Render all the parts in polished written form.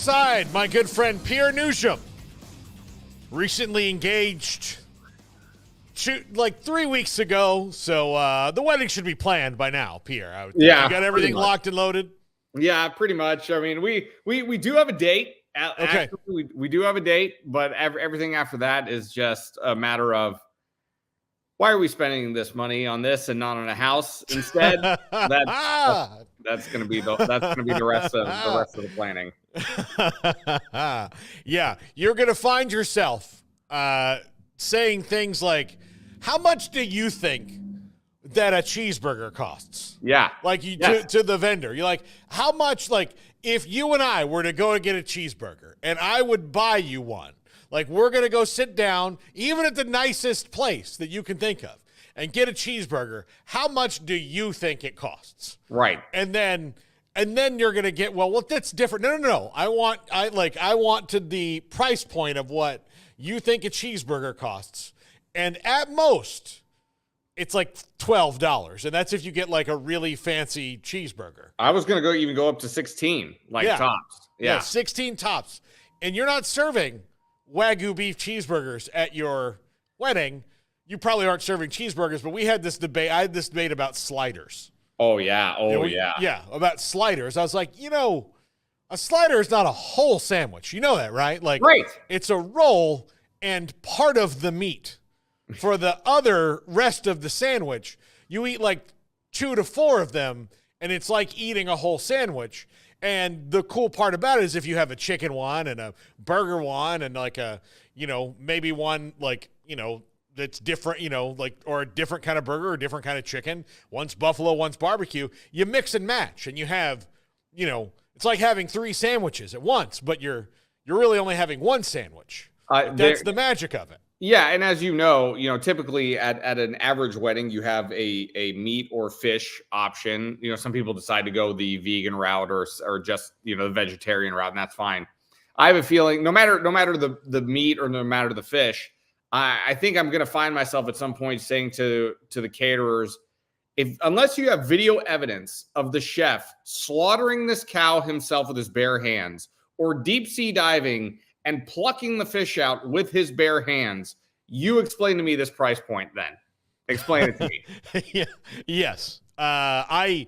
alongside my good friend Pierre Newsham, recently engaged like 3 weeks ago. So the wedding should be planned by now, Pierre. Yeah, you got everything locked and loaded? Yeah, pretty much. I mean, we do have a date. Okay. Actually, we do have a date, but everything after that is just a matter of why are we spending this money on this and not on a house instead? That's going to be the rest of the planning. Yeah, you're going to find yourself saying things like, "How much do you think that a cheeseburger costs?" Yeah, like to the vendor, you're like, "How much?" Like, if you and I were to go and get a cheeseburger, and I would buy you one. Like, we're going to go sit down, even at the nicest place that you can think of, and get a cheeseburger. How much do you think it costs? Right. And then you're going to get, well, that's different. No. I want to the price point of what you think a cheeseburger costs. And at most, it's like $12. And that's if you get like a really fancy cheeseburger. I was going to go up to 16, tops. Yeah, 16 tops. And you're not serving Wagyu beef cheeseburgers at your wedding. You probably aren't serving cheeseburgers, but I had this debate about sliders. Oh, yeah. Yeah, about sliders. I was like, a slider is not a whole sandwich. You know that, right? Like, right. It's a roll and part of the meat. For the other rest of the sandwich, you eat like 2 to 4 of them, and it's like eating a whole sandwich. And the cool part about it is if you have a chicken one and a burger one and like maybe one that's different, or a different kind of burger or a different kind of chicken. One's buffalo, one's barbecue. You mix and match, and you have, it's like having 3 sandwiches at once, but you're really only having one sandwich. That's the magic of it. Yeah, and as you know, typically at an average wedding, you have a meat or fish option. Some people decide to go the vegan route or just the vegetarian route, and that's fine. I have a feeling no matter the meat or no matter the fish, I think I'm going to find myself at some point saying to the caterers, unless you have video evidence of the chef slaughtering this cow himself with his bare hands or deep sea diving and plucking the fish out with his bare hands, you explain to me this price point then. Explain it to me. Yeah. Yes. I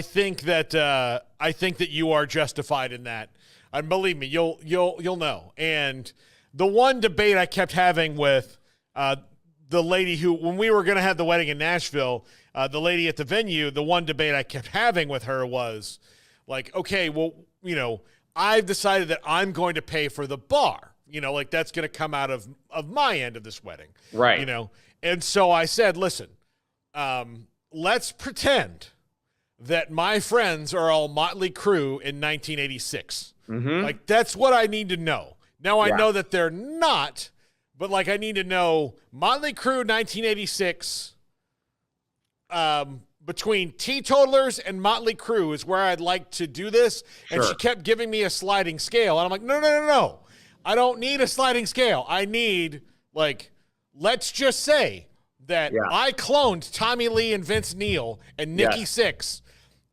think that you are justified in that. And believe me, you'll know. And the one debate I kept having with the lady who, when we were going to have the wedding in Nashville, the lady at the venue, the one debate I kept having with her was like, okay, well, I've decided that I'm going to pay for the bar, that's going to come out of my end of this wedding. Right. And so I said, listen, let's pretend that my friends are all Motley Crue in 1986. Mm-hmm. Like, that's what I need to know. Now I know that they're not, but I need to know Motley Crue 1986, between teetotalers and Motley Crue is where I'd like to do this. Sure. And she kept giving me a sliding scale. And I'm like, no. I don't need a sliding scale. I need, let's just say that I cloned Tommy Lee and Vince Neil and Nikki Sixx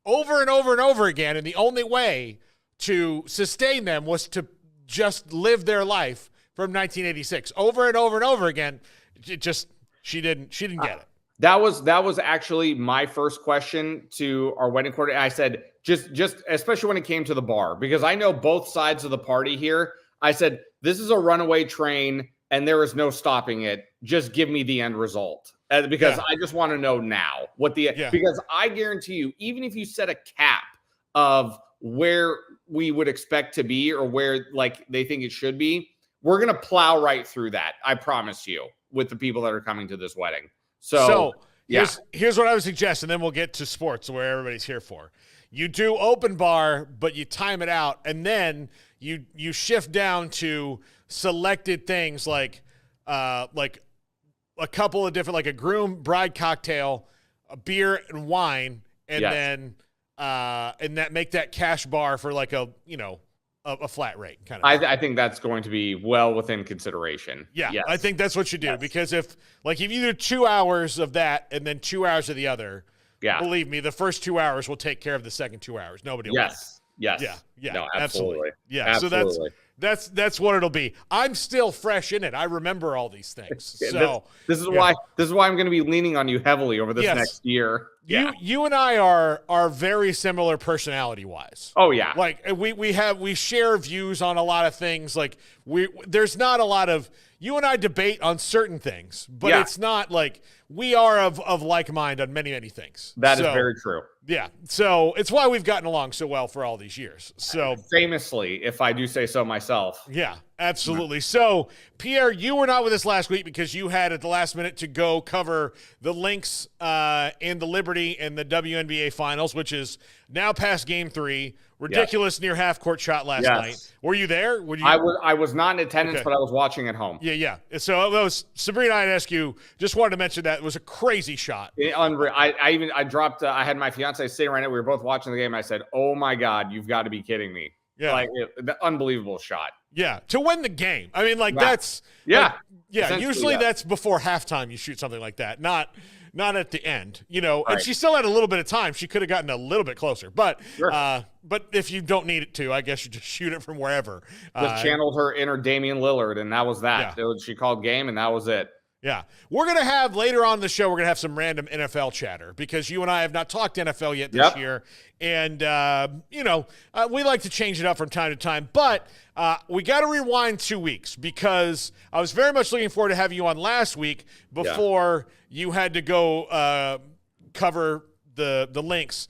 over and over and over again. And the only way to sustain them was to just live their life from 1986 over and over and over again. She didn't get it. That was actually my first question to our wedding coordinator. I said, just especially when it came to the bar, because I know both sides of the party here. I said, this is a runaway train and there is no stopping it. Just give me the end result. Because I just want to know now because I guarantee you, even if you set a cap of where we would expect to be or where they think it should be, we're going to plow right through that. I promise you, with the people that are coming to this wedding. So here's what I would suggest, and then we'll get to sports, where everybody's here for. You do open bar, but you time it out, and then you shift down to selected things like a couple of different, like a groom bride cocktail, a beer and wine, and then make that cash bar for a flat rate kind of. I think that's going to be well within consideration. Yeah, yes. I think that's what you do because if you do 2 hours of that and then 2 hours of the other, believe me, the first 2 hours will take care of the second 2 hours. Nobody will. Yes. Yeah. No, Absolutely. Yeah. Absolutely. So that's what it'll be. I'm still fresh in it. I remember all these things. So this is why I'm going to be leaning on you heavily over this next year. Yeah. You and I are very similar personality wise. Oh yeah. Like we share views on a lot of things. Like there's not a lot of, you and I debate on certain things, but it's not like we are of like mind on many, many things. That is very true. Yeah. So it's why we've gotten along so well for all these years. So famously, if I do say so myself. Yeah, absolutely. So Pierre, you were not with us last week because you had at the last minute to go cover the Lynx and the Liberty and the WNBA finals, which is now past game 3. Ridiculous near half court shot last night. Were you there? I was not in attendance, but I was watching at home. Yeah. So that was Sabrina. I'd ask you. Just wanted to mention that it was a crazy shot. Unreal. I dropped. I had my fiance sitting right now. We were both watching the game. I said, "Oh my God, you've got to be kidding me!" Yeah, like the unbelievable shot. Yeah, to win the game. I mean, that's Usually that's before halftime. You shoot something like that, not at the end. Right. And she still had a little bit of time. She could have gotten a little bit closer, but sure. But if you don't need it to, I guess you just shoot it from wherever. Just channeled her inner Damian Lillard, and that was that. Yeah. She called game, and that was it. Yeah. We're going to have later on the show, we're going to have some random NFL chatter because you and I have not talked NFL yet this year. And, we like to change it up from time to time. But we got to rewind 2 weeks because I was very much looking forward to having you on last week before you had to go cover the Lynx.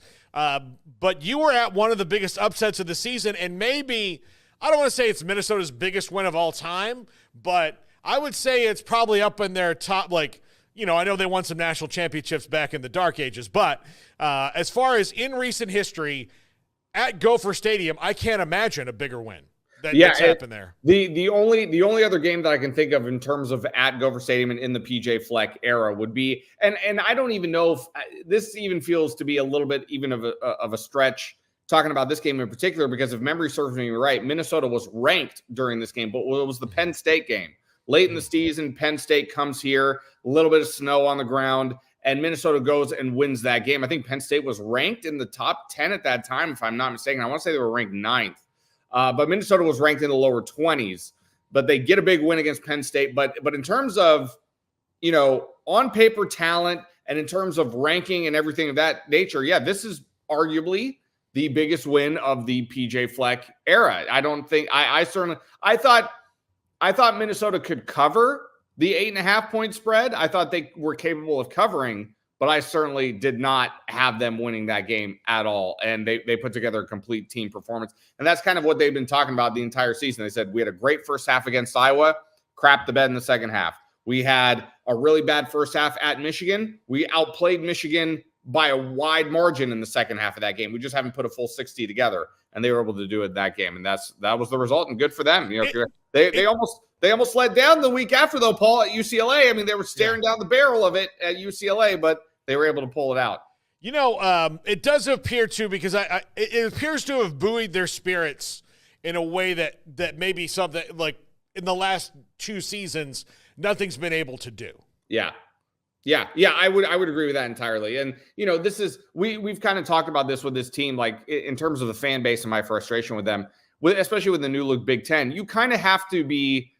But you were at one of the biggest upsets of the season. And maybe, I don't want to say it's Minnesota's biggest win of all time, but I would say it's probably up in their top, I know they won some national championships back in the dark ages, but as far as in recent history at Gopher Stadium, I can't imagine a bigger win that's happened there. The only other game that I can think of in terms of at Gopher Stadium and in the PJ Fleck era would be, and I don't even know if this even feels to be a little bit even of a stretch talking about this game in particular, because if memory serves me right, Minnesota was ranked during this game, but it was the Penn State game. Late in the season, Penn State comes here, a little bit of snow on the ground, and Minnesota goes and wins that game. I think Penn State was ranked in the top 10 at that time, if I'm not mistaken. I want to say they were ranked 9th. But Minnesota was ranked in the lower 20s. But they get a big win against Penn State. But in terms of, on paper talent and in terms of ranking and everything of that nature, this is arguably the biggest win of the PJ Fleck era. I don't think – I thought Minnesota could cover the 8.5 point spread. I thought they were capable of covering, but I certainly did not have them winning that game at all. And they put together a complete team performance. And that's kind of what they've been talking about the entire season. They said, we had a great first half against Iowa, crapped the bed in the second half. We had a really bad first half at Michigan. We outplayed Michigan by a wide margin in the second half of that game. We just haven't put a full 60 together. And they were able to do it that game. And that was the result, and good for them. They almost let down the week after, though, Paul, at UCLA. I mean, they were staring down the barrel of it at UCLA, but they were able to pull it out. It does appear to, because it appears to have buoyed their spirits in a way that maybe something like in the last 2 seasons, nothing's been able to do. Yeah. I would agree with that entirely. And this is we've kind of talked about this with this team, like in terms of the fan base and my frustration with them, especially with the new look Big Ten. You kind of have to be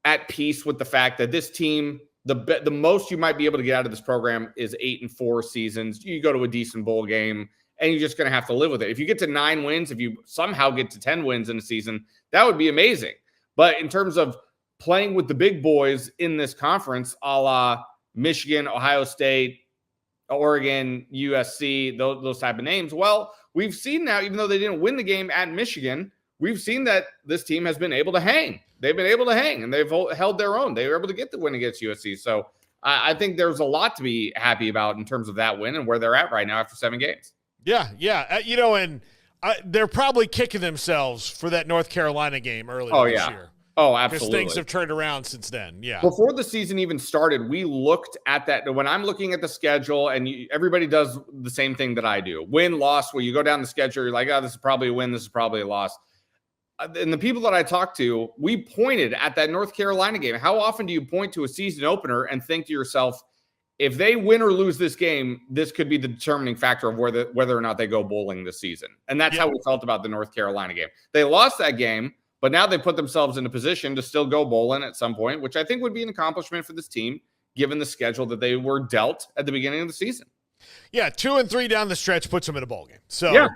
at peace with the fact that this team, the most you might be able to get out of this program is 8-4 seasons. You go to a decent bowl game, and you're just going to have to live with it. If you get to 9 wins, if you somehow get to 10 wins in a season, that would be amazing. But in terms of playing with the big boys in this conference, a la Michigan, Ohio State, Oregon, USC, those type of names. Well, we've seen now, even though they didn't win the game at Michigan, we've seen that this team has been able to hang. They've been able to hang, and they've held their own. They were able to get the win against USC. So I think there's a lot to be happy about in terms of that win and where they're at right now after 7 games. Yeah. And they're probably kicking themselves for that North Carolina game earlier this year. Oh, absolutely. Because things have turned around since then. Yeah. Before the season even started, we looked at that. When I'm looking at the schedule, and everybody does the same thing that I do. Win, loss, where you go down the schedule, you're like, oh, this is probably a win. This is probably a loss. And the people that I talked to, we pointed at that North Carolina game. How often do you point to a season opener and think to yourself, if they win or lose this game, this could be the determining factor of whether or not they go bowling this season. And that's how we felt about the North Carolina game. They lost that game, but now they put themselves in a position to still go bowling at some point, which I think would be an accomplishment for this team, given the schedule that they were dealt at the beginning of the season. Yeah, 2-3 down the stretch puts them in a bowl game. So yeah,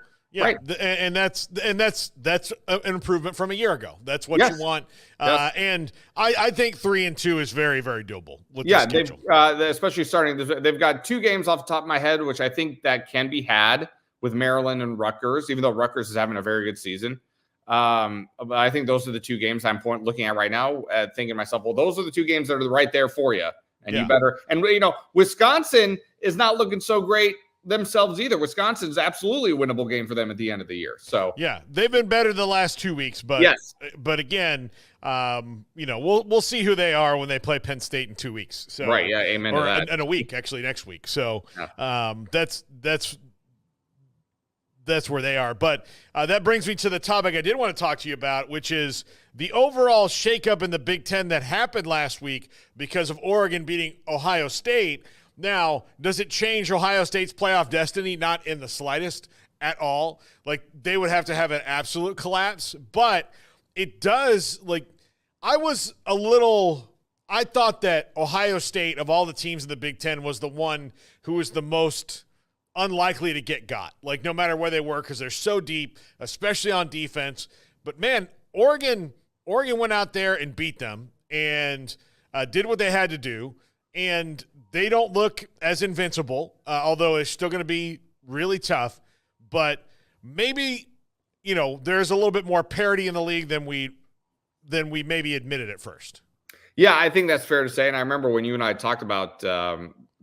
right. And that's an improvement from a year ago. That's what you want. And I think 3-2 is very, very doable with the schedule. Especially starting. They've got 2 games off the top of my head, which I think that can be had with Maryland and Rutgers, even though Rutgers is having a very good season. But I think those are the 2 games I'm looking at right now, thinking to myself, well, those are the 2 games that are right there for you. And you better, and Wisconsin is not looking so great themselves either. Wisconsin's absolutely a winnable game for them at the end of the year. So yeah, they've been better the last 2 weeks, but but again, we'll see who they are when they play Penn State in 2 weeks. So right, yeah, amen to that. In a week, actually, next week. So that's where they are. But that brings me to the topic I did want to talk to you about, which is the overall shakeup in the Big Ten that happened last week because of Oregon beating Ohio State. Now, does it change Ohio State's playoff destiny? Not in the slightest at all. Like, they would have to have an absolute collapse. But it does, I thought that Ohio State, of all the teams in the Big Ten, was the one who was the most unlikely to get got, no matter where they were, because they're so deep, especially on defense. But, man, Oregon went out there and beat them and did what they had to do. And they don't look as invincible, although it's still going to be really tough. But maybe, there's a little bit more parity in the league than we maybe admitted at first. Yeah, I think that's fair to say. And I remember when you and I talked about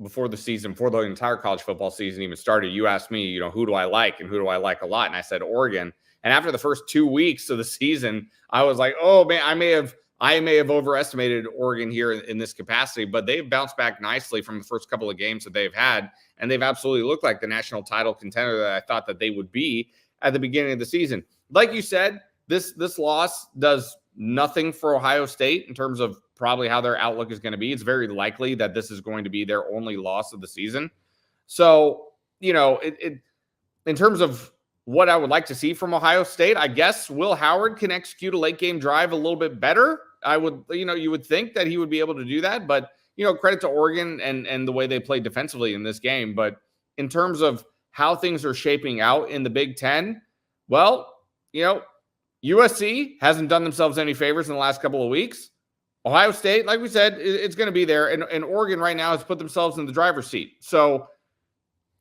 before the entire college football season even started, you asked me, who do I like and who do I like a lot? And I said Oregon. And after the first 2 weeks of the season, I was like, oh, man, I may have overestimated Oregon here in this capacity, but they've bounced back nicely from the first couple of games that they've had, and they've absolutely looked like the national title contender that I thought that they would be at the beginning of the season. Like you said, this loss does nothing for Ohio State in terms of probably how their outlook is going to be. It's very likely that this is going to be their only loss of the season. So, in terms of what I would like to see from Ohio State, I guess Will Howard can execute a late game drive a little bit better. I would, you would think that he would be able to do that, but, credit to Oregon and the way they played defensively in this game. But in terms of how things are shaping out in the Big Ten, well, USC hasn't done themselves any favors in the last couple of weeks. Ohio State, like we said, it's going to be there. And Oregon right now has put themselves in the driver's seat. So,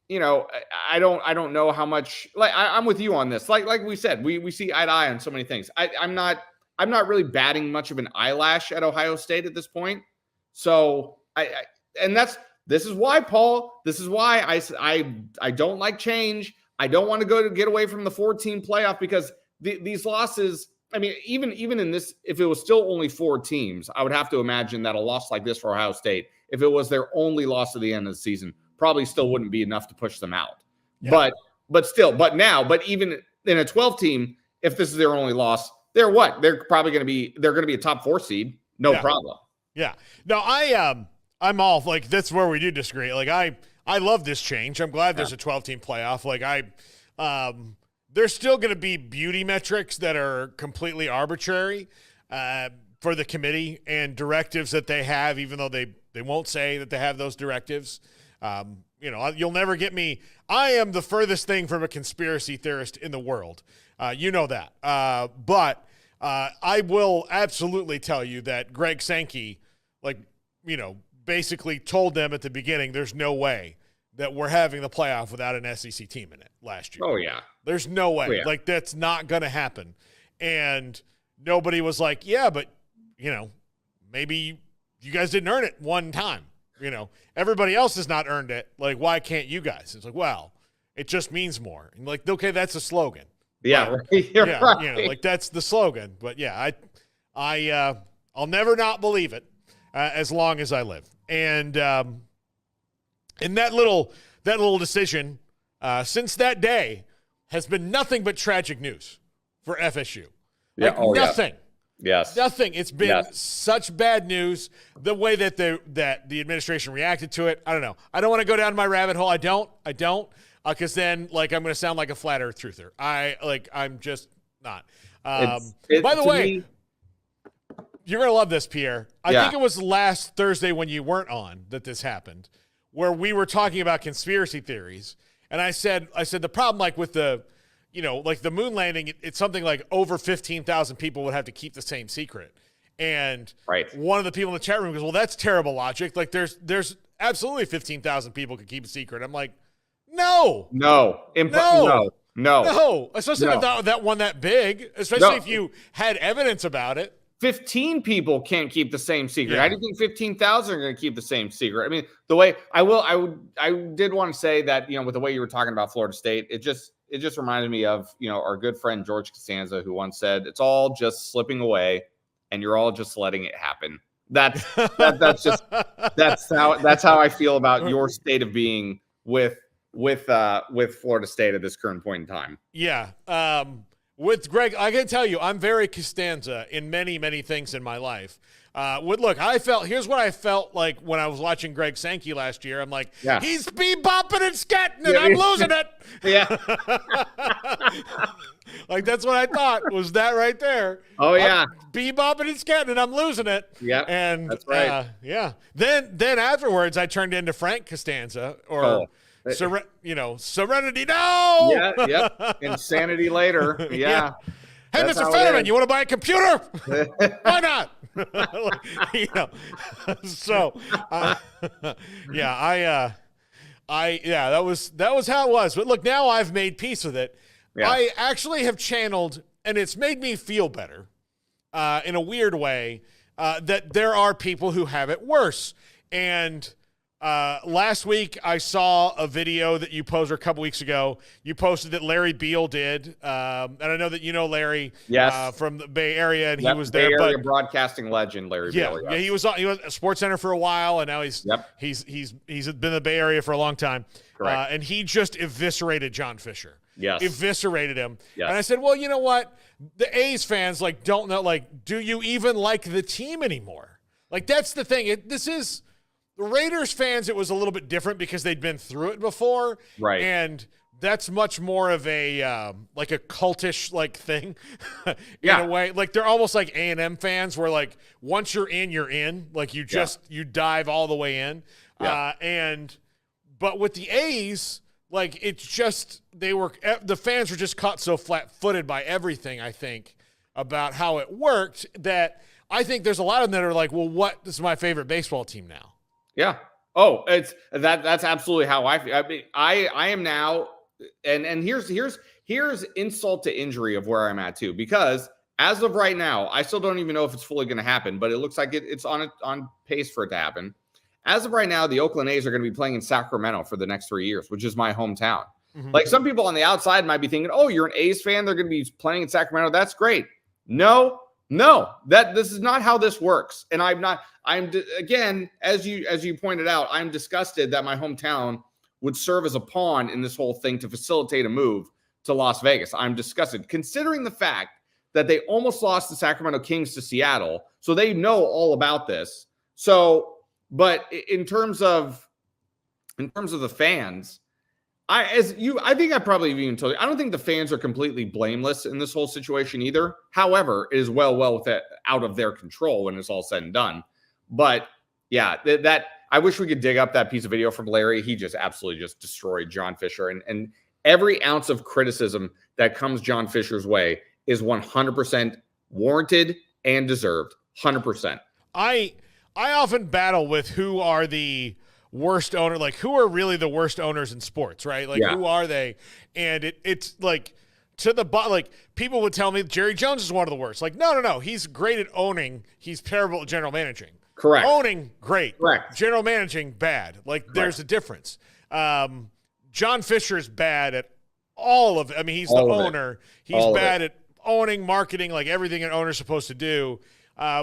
I don't know how much, I'm with you on this. Like we said, we see eye to eye on so many things. I'm not really batting much of an eyelash at Ohio State at this point. So this is why, Paul, I don't like change. I don't want to get away from the 4-team playoff because these losses, I mean, even in this, if it was still only 4 teams, I would have to imagine that a loss like this for Ohio State, if it was their only loss at the end of the season, probably still wouldn't be enough to push them out. Yeah. But even in a 12-team, if this is their only loss, they're going to be a top 4 seed. No problem. Yeah. No, I'm all that's where we do disagree. I love this change. I'm glad there's a 12-team playoff. There's still going to be beauty metrics that are completely arbitrary for the committee and directives that they have, even though they won't say that they have those directives. You'll never get me. I am the furthest thing from a conspiracy theorist in the world. You know that. But I will absolutely tell you that Greg Sankey, basically told them at the beginning, there's no way that we're having the playoff without an SEC team in it last year. Oh, yeah. There's no way. Oh, yeah. That's not going to happen. And nobody was like, yeah, but, maybe you guys didn't earn it one time. Everybody else has not earned it. Why can't you guys? It's well, it just means more. And okay, that's a slogan. Yeah, You're right. That's the slogan. But yeah, I'll never not believe it as long as I live. And that little decision since that day has been nothing but tragic news for FSU. Nothing. Yes. Nothing. It's been such bad news. The way that the administration reacted to it, I don't know. I don't want to go down my rabbit hole. I don't. Because then, like, I'm going to sound like a flat Earth truther. I'm just not. By the way, you're going to love this, Pierre. I think it was last Thursday when you weren't on that this happened, where we were talking about conspiracy theories. And I said the problem, like, with the, like the moon landing, it's something like over 15,000 people would have to keep the same secret. And one of the people in the chat room goes, well, that's terrible logic. Like, there's absolutely 15,000 people could keep a secret. I'm like, no. Especially without that one that big, especially if you had evidence about it. 15 people can't keep the same secret. How do you think 15,000 are going to keep the same secret? I mean, the way I did want to say that, with the way you were talking about Florida State, it just reminded me of, our good friend George Costanza, who once said, it's all just slipping away and you're all just letting it happen. That's how I feel about your state of being with Florida State at this current point in time. Yeah. With Greg, I can tell you, I'm very Costanza in many, many things in my life. Here's what I felt like when I was watching Greg Sankey last year. I'm like, he's bebopping and scatting, and I'm losing it. Yeah. Like, that's what I thought, was that right there. Oh, yeah. Bebopping and scatting, and I'm losing it. Yeah, and that's right. Then afterwards, I turned into Frank Costanza, or Serenity. No. Yeah. Insanity later. Yeah. Hey, Mr. Fetterman, you want to buy a computer? Why not? That was how it was. But look, now I've made peace with it. Yeah. I actually have channeled, and it's made me feel better in a weird way, that there are people who have it worse. And last week I saw a video that you posted a couple weeks ago. You posted that Larry Beal did. And I know that Larry from the Bay Area, and he was there. Bay Area broadcasting legend, Larry Beal. Yeah, he was at SportsCenter for a while, and now he's been in the Bay Area for a long time. Correct. And he just eviscerated John Fisher. Yes. Eviscerated him. Yes. And I said, well, you know what? The A's fans don't know, do you even like the team anymore? That's the thing. The Raiders fans, it was a little bit different because they'd been through it before. Right. And that's much more of a a cultish thing in a way. They're almost like A&M fans where once you're in, you're in. You dive all the way in. Yeah. But with the A's, it's just the fans were just caught so flat-footed by everything, I think, about how it worked, that I think there's a lot of them that are like, well, this is my favorite baseball team now. Yeah. Oh, that's absolutely how I feel. I mean, I am now, and here's insult to injury of where I'm at too, because as of right now, I still don't even know if it's fully going to happen, but it looks like it's on pace for it to happen. As of right now, the Oakland A's are going to be playing in Sacramento for the next 3 years, which is my hometown. Mm-hmm. Some people on the outside might be thinking, oh, you're an A's fan, they're going to be playing in Sacramento. That's great. No, this is not how this works. And again, as you pointed out, I'm disgusted that my hometown would serve as a pawn in this whole thing to facilitate a move to Las Vegas. I'm disgusted, considering the fact that they almost lost the Sacramento Kings to Seattle. So they know all about this. So, but in terms of the fans, I think I probably even told you, I don't think the fans are completely blameless in this whole situation either. However, it is well out of their control when it's all said and done. But yeah, that I wish we could dig up that piece of video from Larry. He just absolutely just destroyed John Fisher, and every ounce of criticism that comes John Fisher's way is 100% warranted and deserved. 100%. I often battle with who are the worst owner, who are really the worst owners in sports, right? Who are they? And it's to the people would tell me Jerry Jones is one of the worst. No, he's great at owning. He's terrible at general managing. Correct. Owning, great. Correct. General managing, bad. There's a difference. John Fisher is bad at all of it. I mean, he's the owner. He's bad at owning, marketing, everything an owner's supposed to do.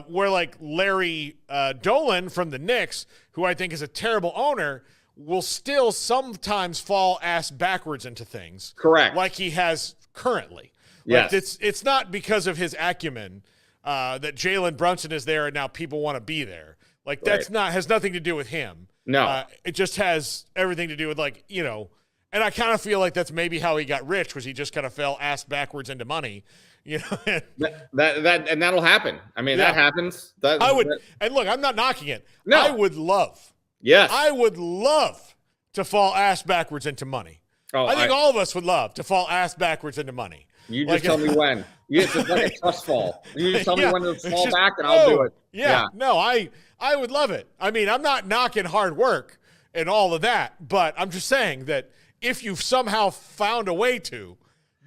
Where Larry Dolan from the Knicks, who I think is a terrible owner, will still sometimes fall ass backwards into things. Correct. Like he has currently. Yes. It's not because of his acumen. that Jalen Brunson is there and now people want to be there. Like that's has nothing to do with him. No, it just has everything to do with like, you know, and I kind of feel like that's maybe how he got rich, was he just kind of fell ass backwards into money, you know. and that'll happen. I mean, that happens. And look, I'm not knocking it. No. I would love to fall ass backwards into money. Oh, I think all of us would love to fall ass backwards into money. You just tell me when. It's like a trust fall. You just tell me when to fall back, and I'll do it. No, I would love it. I mean, I'm not knocking hard work and all of that, but I'm just saying that if you've somehow found a way to,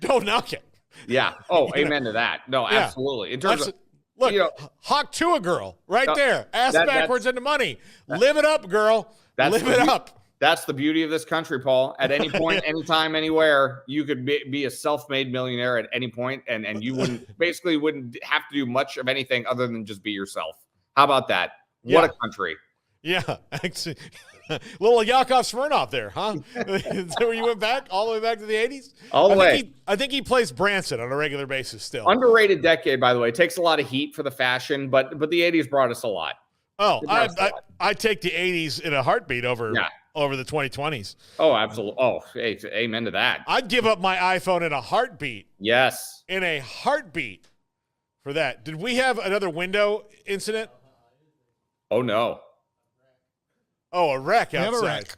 don't knock it. Yeah. Oh, amen to that. No, absolutely. In terms of, look, hawk to a girl right there, ass backwards into money. Live it up, girl. Live it up. That's the beauty of this country, Paul. At any point, anytime, anywhere, you could be a self-made millionaire at any point, and you wouldn't have to do much of anything other than just be yourself. How about that? What a country. Yeah. Little Yakov Smirnoff there, huh? Is that where you went back? All the way back to the 80s? All the way. I think he plays Branson on a regular basis still. Underrated decade, by the way. It takes a lot of heat for the fashion, but the 80s brought us a lot. Oh, I take the 80s in a heartbeat over the 2020s. Oh, absolutely. Oh, hey, amen to that. I'd give up my iPhone in a heartbeat. Yes. In a heartbeat for that. Did we have another window incident? Oh, no. Oh, a wreck outside. We have a wreck.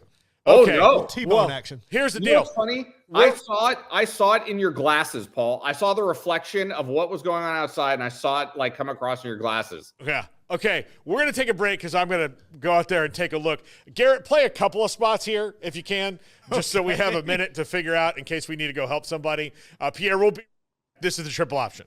Okay. Oh, no. T-bone action. Here's the You deal. know what's funny? I saw it in your glasses, Paul. I saw the reflection of what was going on outside, and I saw it like come across in your glasses. Yeah. Okay. We're going to take a break because I'm going to go out there and take a look. Garrett, play a couple of spots here if you can, just so we have a minute to figure out in case we need to go help somebody. Pierre will be. This is the triple option.